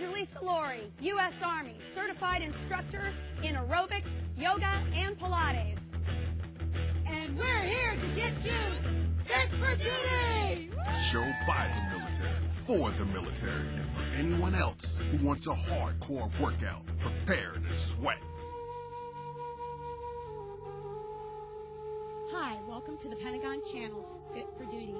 MAJ Lisa Lourey, U.S. Army, certified instructor in aerobics, yoga, and Pilates. And we're here to get you fit for duty! Show by the military, for the military, and for anyone else who wants a hardcore workout. Prepare to sweat. Hi, welcome to the Pentagon Channel's Fit for Duty.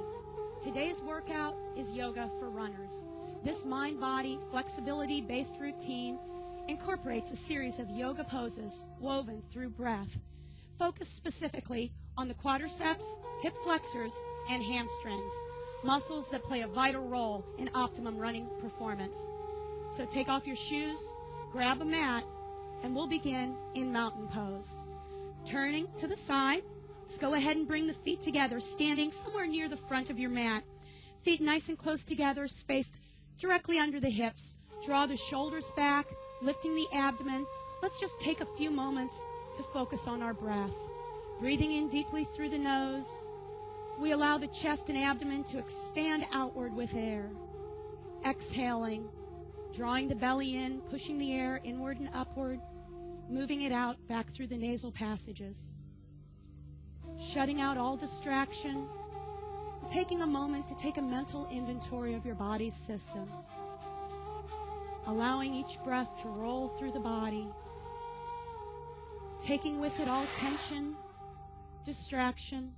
Today's workout is yoga for runners. This mind-body flexibility-based routine incorporates a series of yoga poses woven through breath, focused specifically on the quadriceps, hip flexors, and hamstrings, muscles that play a vital role in optimum running performance. So take off your shoes, grab a mat, and we'll begin in mountain pose. Turning to the side, let's go ahead and bring the feet together, standing somewhere near the front of your mat. Feet nice and close together, spaced directly under the hips. Draw the shoulders back, lifting the abdomen. Let's just take a few moments to focus on our breath. Breathing in deeply through the nose, we allow the chest and abdomen to expand outward with air. Exhaling, drawing the belly in, pushing the air inward and upward, moving it out back through the nasal passages. Shutting out all distraction, taking a moment to take a mental inventory of your body's systems. Allowing each breath to roll through the body, taking with it all tension, distraction,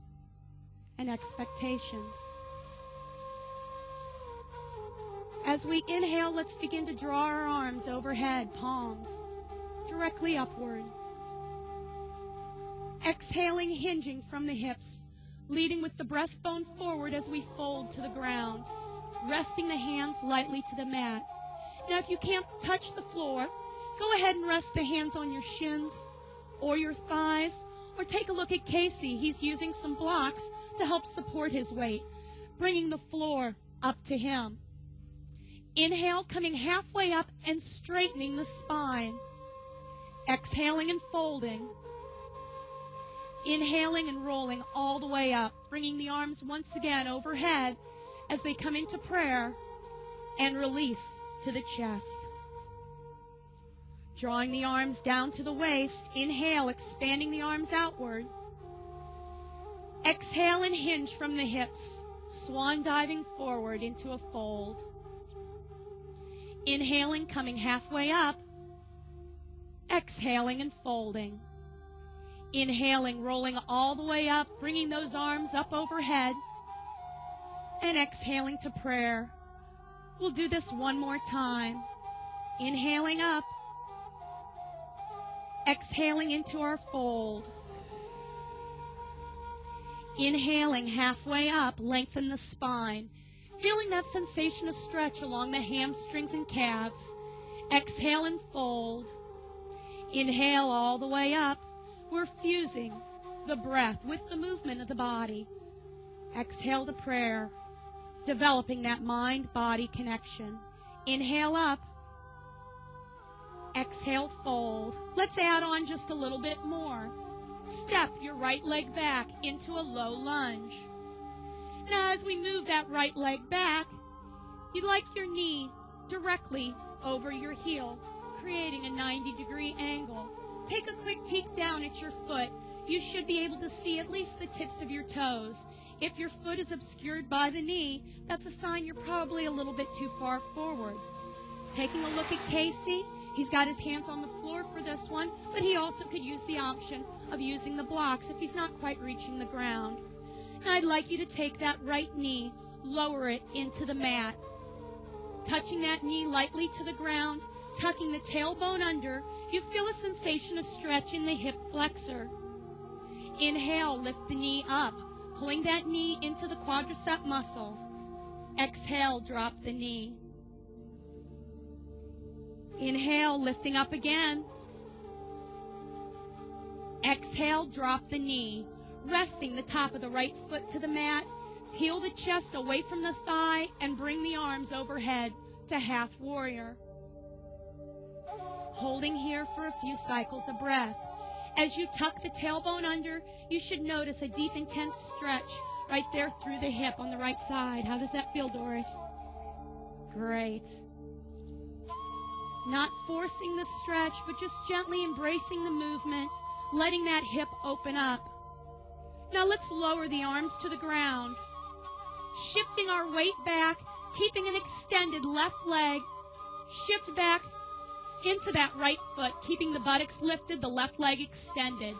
and expectations. As we inhale, let's begin to draw our arms overhead, palms directly upward. Exhaling, hinging from the hips, leading with the breastbone forward as we fold to the ground, resting the hands lightly to the mat. Now, if you can't touch the floor, go ahead and rest the hands on your shins or your thighs, or take a look at Casey. He's using some blocks to help support his weight, bringing the floor up to him. Inhale, coming halfway up and straightening the spine. Exhaling and folding. Inhaling and rolling all the way up, bringing the arms once again overhead as they come into prayer, and release to the chest. Drawing the arms down to the waist. Inhale, expanding the arms outward. Exhale and hinge from the hips, swan diving forward into a fold. Inhaling, coming halfway up. Exhaling and folding. Inhaling, rolling all the way up, bringing those arms up overhead, and exhaling to prayer. We'll do this one more time. Inhaling up, exhaling into our fold. Inhaling halfway up, lengthen the spine, feeling that sensation of stretch along the hamstrings and calves. Exhale and fold. Inhale all the way up. We're fusing the breath with the movement of the body. Exhale to prayer, developing that mind-body connection. Inhale up. Exhale, fold. Let's add on just a little bit more. Step your right leg back into a low lunge. Now, as we move that right leg back, you'd like your knee directly over your heel, creating a 90-degree angle. Take a quick peek down at your foot. You should be able to see at least the tips of your toes. If your foot is obscured by the knee, that's a sign you're probably a little bit too far forward. Taking a look at Casey, he's got his hands on the floor for this one, but he also could use the option of using the blocks if he's not quite reaching the ground. Now I'd like you to take that right knee, lower it into the mat. Touching that knee lightly to the ground, tucking the tailbone under, you feel a sensation of stretch in the hip flexor. Inhale, lift the knee up, pulling that knee into the quadricep muscle. Exhale, drop the knee. Inhale, lifting up again. Exhale, drop the knee. Resting the top of the right foot to the mat, peel the chest away from the thigh and bring the arms overhead to half warrior. Holding here for a few cycles of breath. As you tuck the tailbone under, you should notice a deep, intense stretch right there through the hip on the right side. How does that feel, Doris? Great. Not forcing the stretch, but just gently embracing the movement, letting that hip open up. Now let's lower the arms to the ground. Shifting our weight back, keeping an extended left leg. Shift back into that right foot, keeping the buttocks lifted, the left leg extended.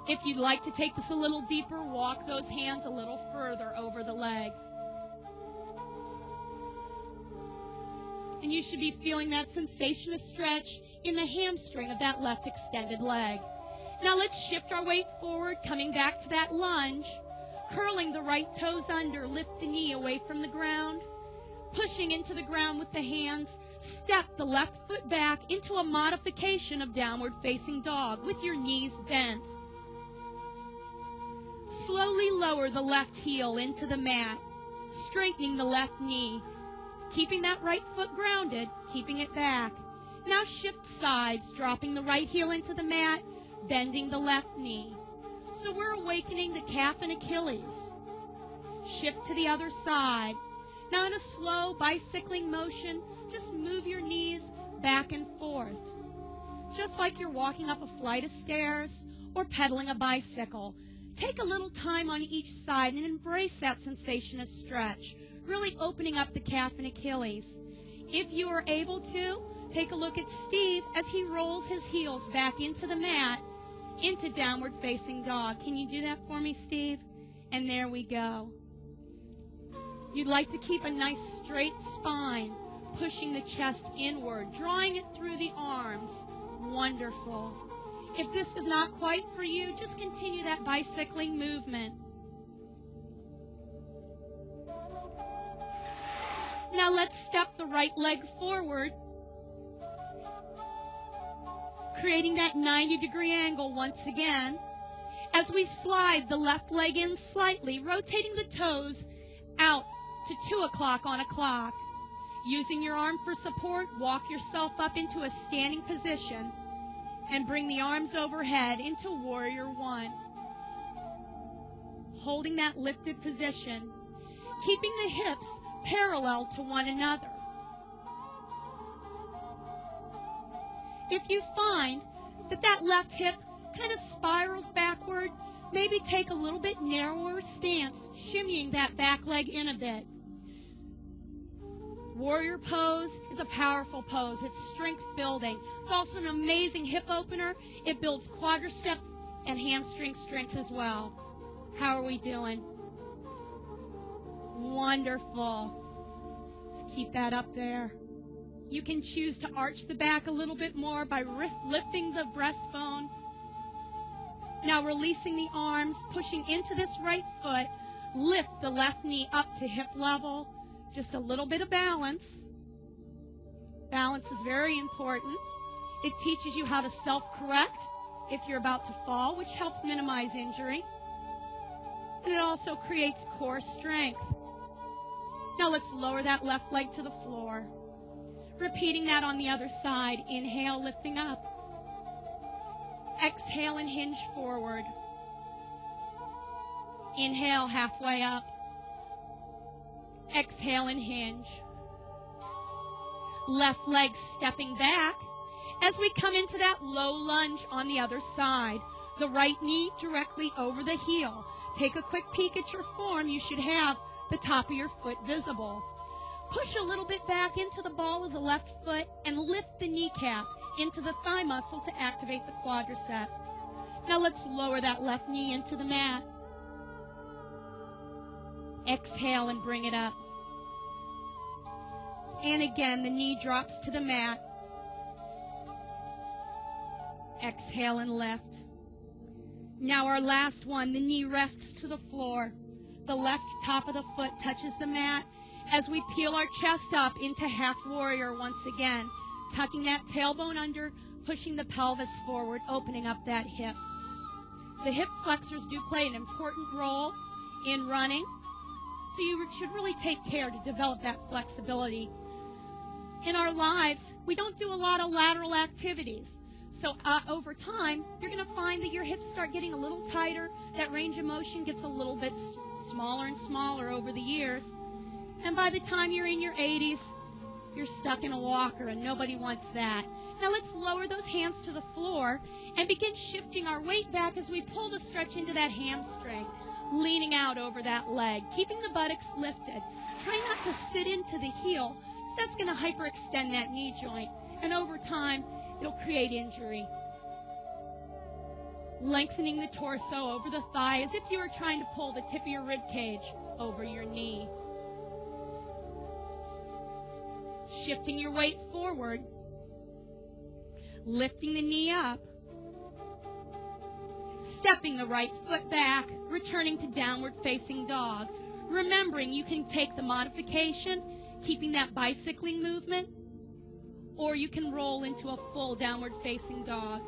If you'd like to take this a little deeper, walk those hands a little further over the leg. And you should be feeling that sensation of stretch in the hamstring of that left extended leg. Now let's shift our weight forward, coming back to that lunge, curling the right toes under, lift the knee away from the ground, pushing into the ground with the hands, step the left foot back into a modification of downward facing dog with your knees bent. Slowly lower the left heel into the mat, straightening the left knee, keeping that right foot grounded, keeping it back. Now shift sides, dropping the right heel into the mat, bending the left knee. So we're awakening the calf and Achilles. Shift to the other side. Now in a slow bicycling motion, just move your knees back and forth. Just like you're walking up a flight of stairs or pedaling a bicycle. Take a little time on each side and embrace that sensation of stretch, really opening up the calf and Achilles. If you are able to, take a look at Steve as he rolls his heels back into the mat, into downward facing dog. Can you do that for me, Steve? And there we go. You'd like to keep a nice straight spine, pushing the chest inward, drawing it through the arms. Wonderful. If this is not quite for you, just continue that bicycling movement. Now let's step the right leg forward, creating that 90-degree angle once again. As we slide the left leg in slightly, rotating the toes out to 2 o'clock on a clock. Using your arm for support, walk yourself up into a standing position and bring the arms overhead into Warrior One. Holding that lifted position, keeping the hips parallel to one another. If you find that left hip kind of spirals backward, maybe take a little bit narrower stance, shimmying that back leg in a bit. Warrior pose is a powerful pose. It's strength building. It's also an amazing hip opener. It builds quadricep and hamstring strength as well. How are we doing? Wonderful. Let's keep that up there. You can choose to arch the back a little bit more by lifting the breastbone. Now releasing the arms, pushing into this right foot. Lift the left knee up to hip level. Just a little bit of balance. Balance is very important. It teaches you how to self-correct if you're about to fall, which helps minimize injury. And it also creates core strength. Now let's lower that left leg to the floor. Repeating that on the other side. Inhale, lifting up. Exhale and hinge forward. Inhale, halfway up. Exhale and hinge. Left leg stepping back as we come into that low lunge on the other side. The right knee directly over the heel. Take a quick peek at your form. You should have the top of your foot visible. Push a little bit back into the ball of the left foot and lift the kneecap into the thigh muscle to activate the quadricep. Now let's lower that left knee into the mat. Exhale and bring it up. And again, the knee drops to the mat. Exhale and lift. Now our last one, the knee rests to the floor. The left top of the foot touches the mat as we peel our chest up into half warrior once again, tucking that tailbone under, pushing the pelvis forward, opening up that hip. The hip flexors do play an important role in running, so you should really take care to develop that flexibility. In our lives, we don't do a lot of lateral activities. So over time, you're going to find that your hips start getting a little tighter. That range of motion gets a little bit smaller and smaller over the years. And by the time you're in your 80s, you're stuck in a walker, and nobody wants that. Now let's lower those hands to the floor and begin shifting our weight back as we pull the stretch into that hamstring, leaning out over that leg, keeping the buttocks lifted. Try not to sit into the heel, so that's going to hyperextend that knee joint, and over time, it'll create injury. Lengthening the torso over the thigh as if you were trying to pull the tip of your rib cage over your knee. Shifting your weight forward, lifting the knee up, stepping the right foot back, returning to downward facing dog. Remembering you can take the modification, keeping that bicycling movement, or you can roll into a full downward facing dog.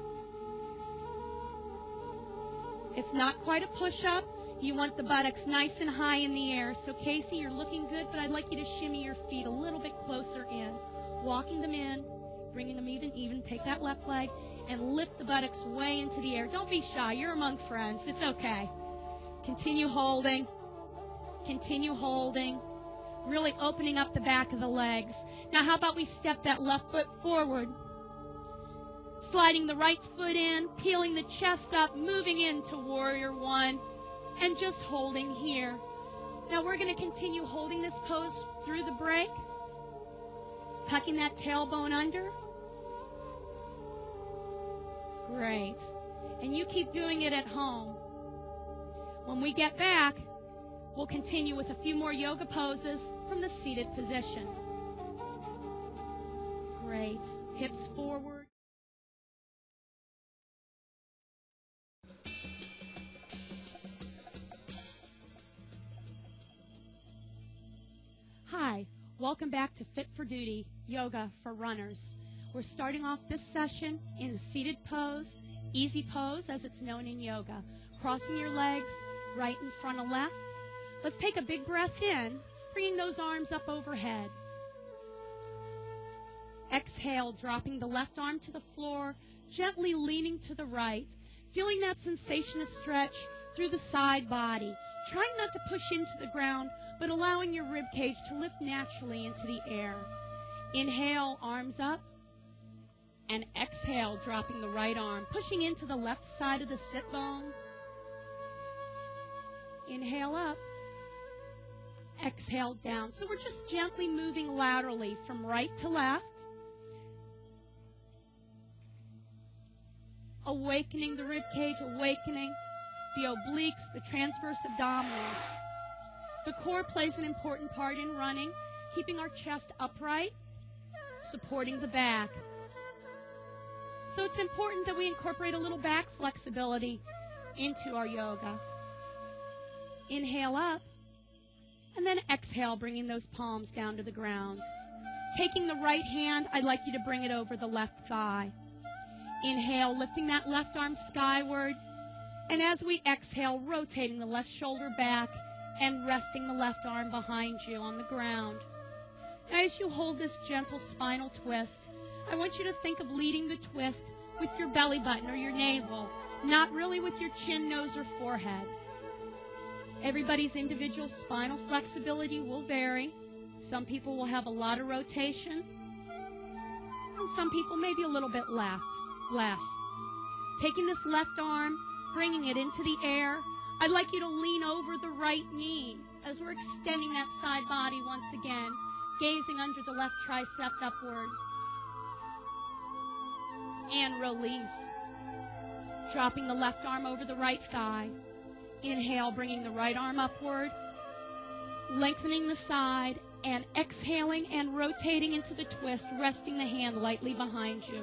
It's not quite a push-up. You want the buttocks nice and high in the air. So Casey, you're looking good, but I'd like you to shimmy your feet a little bit closer in. Walking them in, bringing them even. Take that left leg and lift the buttocks way into the air. Don't be shy. You're among friends. It's okay. Continue holding. Continue holding. Really opening up the back of the legs. Now how about we step that left foot forward? Sliding the right foot in, peeling the chest up, moving into Warrior One, and just holding here. Now we're going to continue holding this pose through the break. Tucking that tailbone under. Great. And you keep doing it at home. When we get back, we'll continue with a few more yoga poses from the seated position. Great. Hips forward. Hi, welcome back to Fit for Duty, Yoga for Runners. We're starting off this session in the seated pose, easy pose as it's known in yoga. Crossing your legs right in front of left. Let's take a big breath in, bringing those arms up overhead. Exhale, dropping the left arm to the floor, gently leaning to the right, feeling that sensation of stretch through the side body. Trying not to push into the ground, but allowing your rib cage to lift naturally into the air. Inhale, arms up, and exhale, dropping the right arm, pushing into the left side of the sit bones. Inhale up, exhale down. So we're just gently moving laterally from right to left, awakening the rib cage, awakening the obliques, the transverse abdominals. The core plays an important part in running, keeping our chest upright, supporting the back. So it's important that we incorporate a little back flexibility into our yoga. Inhale up, and then exhale, bringing those palms down to the ground. Taking the right hand, I'd like you to bring it over the left thigh. Inhale, lifting that left arm skyward, and as we exhale, rotating the left shoulder back and resting the left arm behind you on the ground. Now, as you hold this gentle spinal twist, I want you to think of leading the twist with your belly button or your navel, not really with your chin, nose, or forehead. Everybody's individual spinal flexibility will vary. Some people will have a lot of rotation, and some people maybe a little bit less. Taking this left arm, bringing it into the air, I'd like you to lean over the right knee as we're extending that side body once again, gazing under the left tricep upward. And release. Dropping the left arm over the right thigh. Inhale, bringing the right arm upward, lengthening the side, and exhaling and rotating into the twist, resting the hand lightly behind you.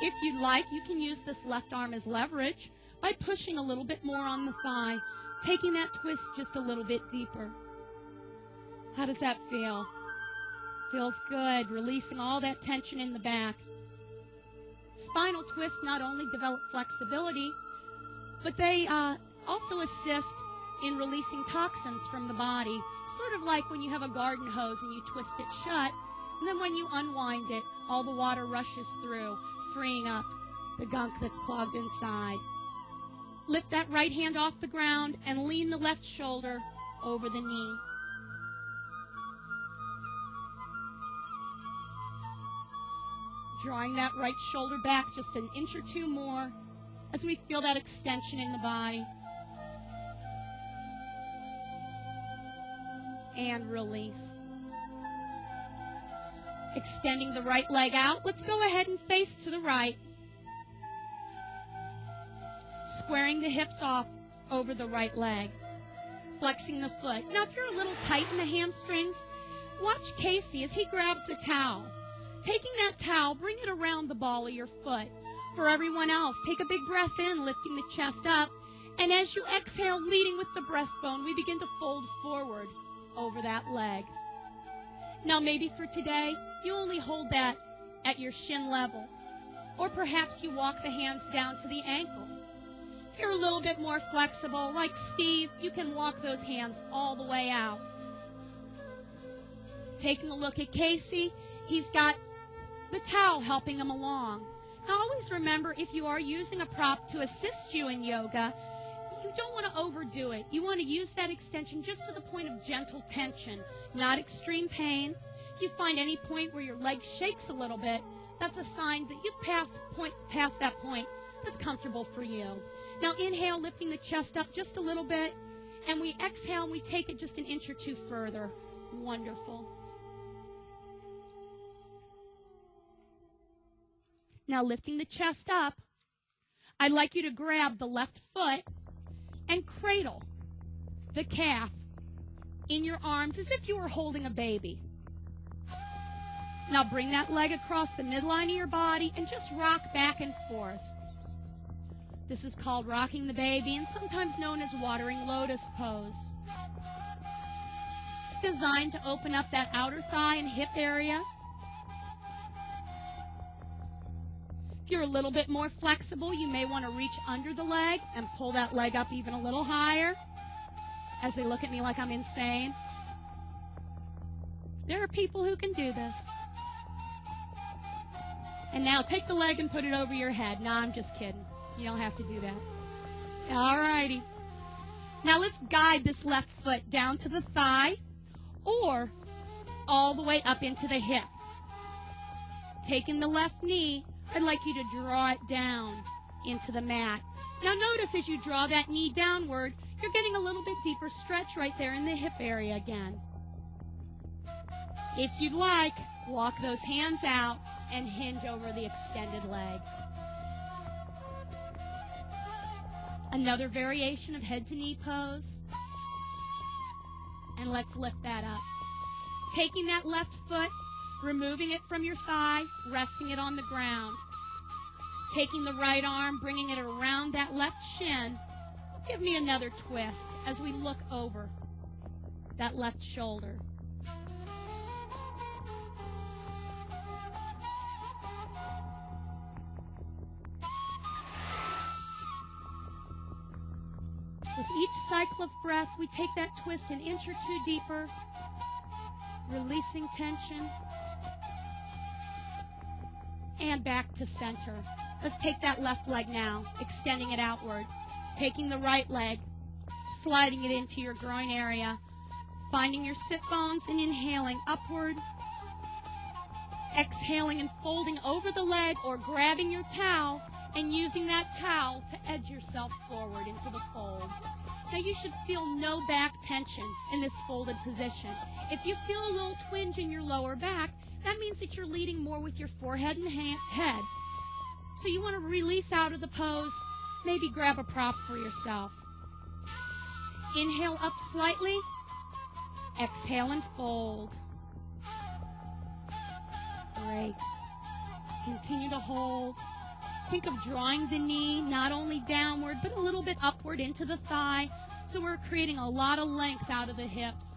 If you'd like, you can use this left arm as leverage by pushing a little bit more on the thigh, taking that twist just a little bit deeper. How does that feel? Feels good, releasing all that tension in the back. Spinal twists not only develop flexibility, but they also assist in releasing toxins from the body, sort of like when you have a garden hose and you twist it shut, and then when you unwind it, all the water rushes through, freeing up the gunk that's clogged inside. Lift that right hand off the ground and lean the left shoulder over the knee. Drawing that right shoulder back just an inch or two more as we feel that extension in the body. And release. Extending the right leg out. Let's go ahead and face to the right. Squaring the hips off over the right leg. Flexing the foot. Now, if you're a little tight in the hamstrings, watch Casey as he grabs a towel. Taking that towel, bring it around the ball of your foot. For everyone else, take a big breath in, lifting the chest up. And as you exhale, leading with the breastbone, we begin to fold forward over that leg. Now, maybe for today, you only hold that at your shin level. Or perhaps you walk the hands down to the ankle. If you're a little bit more flexible, like Steve, you can walk those hands all the way out. Taking a look at Casey, he's got the towel helping him along. Now, always remember, if you are using a prop to assist you in yoga, you don't want to overdo it. You want to use that extension just to the point of gentle tension, not extreme pain. If you find any point where your leg shakes a little bit, that's a sign that you've passed that point that's comfortable for you. Now, inhale, lifting the chest up just a little bit, and we exhale, and we take it just an inch or two further. Wonderful. Now, lifting the chest up, I'd like you to grab the left foot and cradle the calf in your arms as if you were holding a baby. Now, bring that leg across the midline of your body and just rock back and forth. This is called rocking the baby and sometimes known as watering lotus pose. It's designed to open up that outer thigh and hip area. If you're a little bit more flexible, you may want to reach under the leg and pull that leg up even a little higher as they look at me like I'm insane. There are people who can do this. And now take the leg and put it over your head. No, I'm just kidding. You don't have to do that. All righty. Now let's guide this left foot down to the thigh or all the way up into the hip. Taking the left knee, I'd like you to draw it down into the mat. Now notice as you draw that knee downward, you're getting a little bit deeper stretch right there in the hip area again. If you'd like, walk those hands out and hinge over the extended leg. Another variation of head to knee pose. And let's lift that up. Taking that left foot, removing it from your thigh, resting it on the ground. Taking the right arm, bringing it around that left shin. Give me another twist as we look over that left shoulder. With each cycle of breath, we take that twist an inch or two deeper, releasing tension, and back to center. Let's take that left leg now, extending it outward. Taking the right leg, sliding it into your groin area, finding your sit bones and inhaling upward, exhaling and folding over the leg or grabbing your towel and using that towel to edge yourself forward into the fold. Now you should feel no back tension in this folded position. If you feel a little twinge in your lower back, that means that you're leading more with your forehead and head. So you want to release out of the pose, maybe grab a prop for yourself. Inhale up slightly, exhale and fold. Great. Continue to hold. Think of drawing the knee not only downward, but a little bit upward into the thigh. So we're creating a lot of length out of the hips.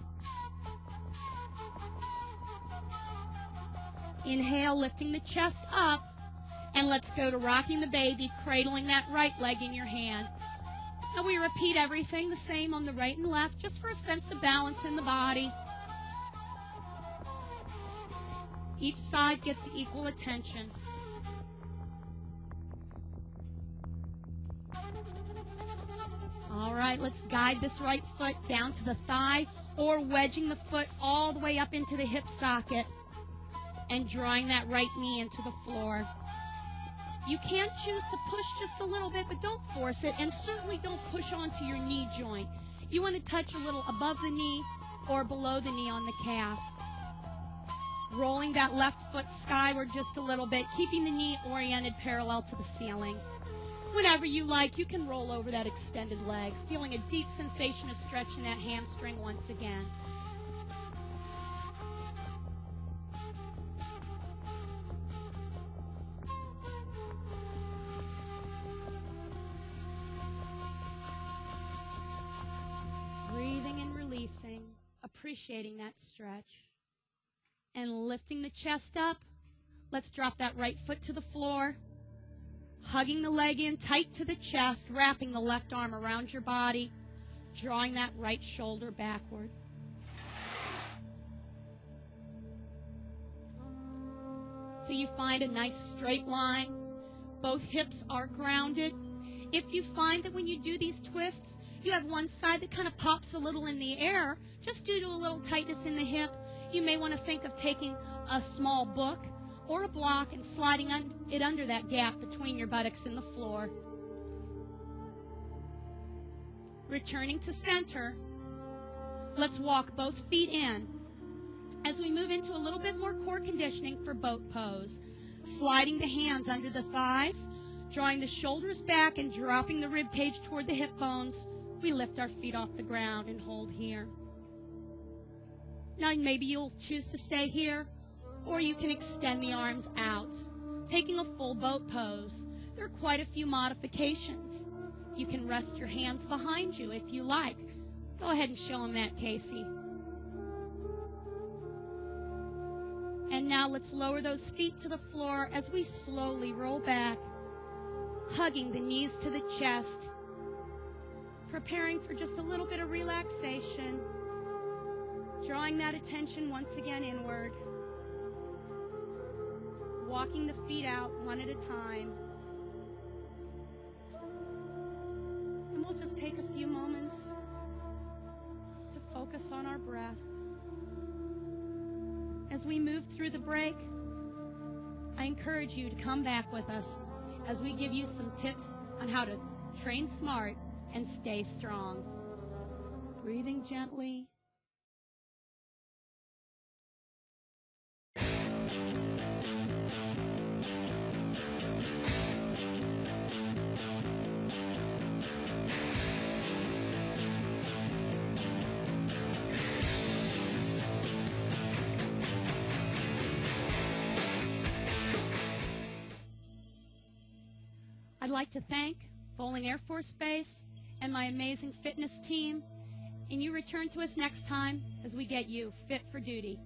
Inhale, lifting the chest up. And let's go to rocking the baby, cradling that right leg in your hand. Now we repeat everything the same on the right and left, just for a sense of balance in the body. Each side gets equal attention. All right, let's guide this right foot down to the thigh or wedging the foot all the way up into the hip socket. and drawing that right knee into the floor. You can choose to push just a little bit, but don't force it, and certainly don't push onto your knee joint. You want to touch a little above the knee or below the knee on the calf. Rolling that left foot skyward just a little bit, keeping the knee oriented parallel to the ceiling. Whenever you like, you can roll over that extended leg, feeling a deep sensation of stretch in that hamstring once again. Breathing and releasing, appreciating that stretch. And lifting the chest up, let's drop that right foot to the floor. Hugging the leg in tight to the chest, wrapping the left arm around your body, drawing that right shoulder backward. So you find a nice straight line. Both hips are grounded. If you find that when you do these twists, you have one side that kind of pops a little in the air, just due to a little tightness in the hip, you may want to think of taking a small book or a block and sliding it under that gap between your buttocks and the floor. Returning to center, let's walk both feet in as we move into a little bit more core conditioning for boat pose. Sliding the hands under the thighs, drawing the shoulders back and dropping the rib cage toward the hip bones. We lift our feet off the ground and hold here. Now maybe you'll choose to stay here, or you can extend the arms out, taking a full boat pose. There are quite a few modifications. You can rest your hands behind you if you like. Go ahead and show them that, Casey. And now let's lower those feet to the floor as we slowly roll back, hugging the knees to the chest, preparing for just a little bit of relaxation, drawing that attention once again inward, walking the feet out one at a time. And we'll just take a few moments to focus on our breath. As we move through the break, I encourage you to come back with us as we give you some tips on how to train smart and stay strong. Breathing gently. I'd like to thank Bowling Air Force Base and my amazing fitness team, and you return to us next time as we get you fit for duty.